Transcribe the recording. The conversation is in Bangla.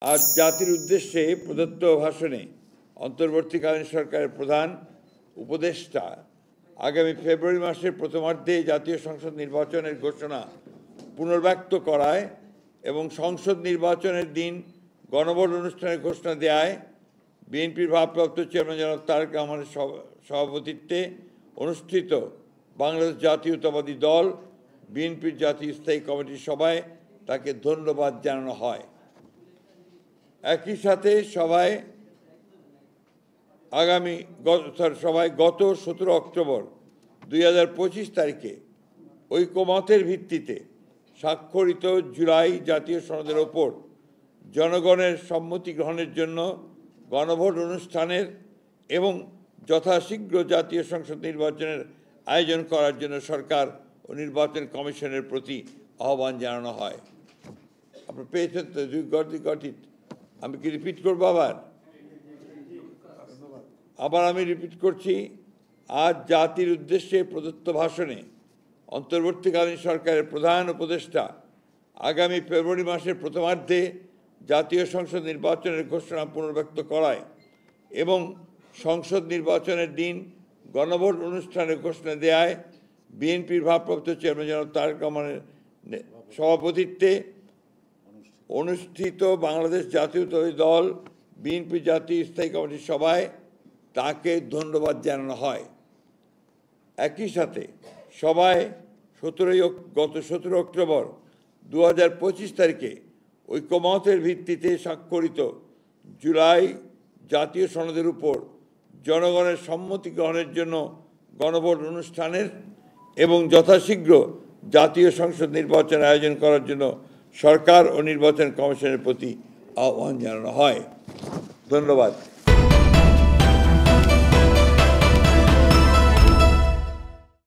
আজ জাতির উদ্দেশ্যে প্রদত্ত ভাষণে অন্তর্বর্তীকালীন সরকারের প্রধান উপদেষ্টা আগামী ফেব্রুয়ারি মাসের প্রথমার্ধে জাতীয় সংসদ নির্বাচনের ঘোষণা পুনর্ব্যক্ত করায় এবং সংসদ নির্বাচনের দিন গণভোট অনুষ্ঠানের ঘোষণা দেওয়ায় বিএনপির ভারপ্রাপ্ত চেয়ারম্যান জনাব তারেক রহমানের সভাপতিত্বে অনুষ্ঠিত বাংলাদেশ জাতীয়তাবাদী দল বিএনপির জাতীয় স্থায়ী কমিটির সভায় তাকে ধন্যবাদ জানানো হয়। একই সাথে সভায় গত 17 অক্টোবর 2025 তারিখে ঐকমত্যের ভিত্তিতে স্বাক্ষরিত জুলাই জাতীয় সনদের ওপর জনগণের সম্মতি গ্রহণের জন্য গণভোট অনুষ্ঠানের এবং যথাশীঘ্র জাতীয় সংসদ নির্বাচনের আয়োজন করার জন্য সরকার ও নির্বাচন কমিশনের প্রতি আহ্বান জানানো হয়। আপনারা পেয়েছেন তো, আমি কি রিপিট করবো? আবার আমি রিপিট করছি। আজ জাতির উদ্দেশ্যে প্রদত্ত ভাষণে অন্তর্বর্তীকালীন সরকারের প্রধান উপদেষ্টা আগামী ফেব্রুয়ারি মাসের প্রথমার্ধে জাতীয় সংসদ নির্বাচনের ঘোষণা পুনর্ব্যক্ত করায় এবং সংসদ নির্বাচনের দিন গণভোট অনুষ্ঠানের ঘোষণা দেওয়ায় বিএনপির ভারপ্রাপ্ত চেয়ারম্যান জনাব তারেক রহমানের সভাপতিত্বে অনুষ্ঠিত বাংলাদেশ জাতীয়তাবাদী দল বিএনপি জাতীয় স্থায়ী কমিটির সভায় তাকে ধন্যবাদ জানানো হয়। একই সাথে সভায় গত 17 অক্টোবর 2025 তারিখে ঐকমত্যের ভিত্তিতে স্বাক্ষরিত জুলাই জাতীয় সনদের উপর জনগণের সম্মতি গ্রহণের জন্য গণভোট অনুষ্ঠানের এবং যথাশীঘ্র জাতীয় সংসদ নির্বাচন আয়োজন করার জন্য সরকার ও নির্বাচন কমিশনের প্রতি আহ্বান জানানো হয়। ধন্যবাদ।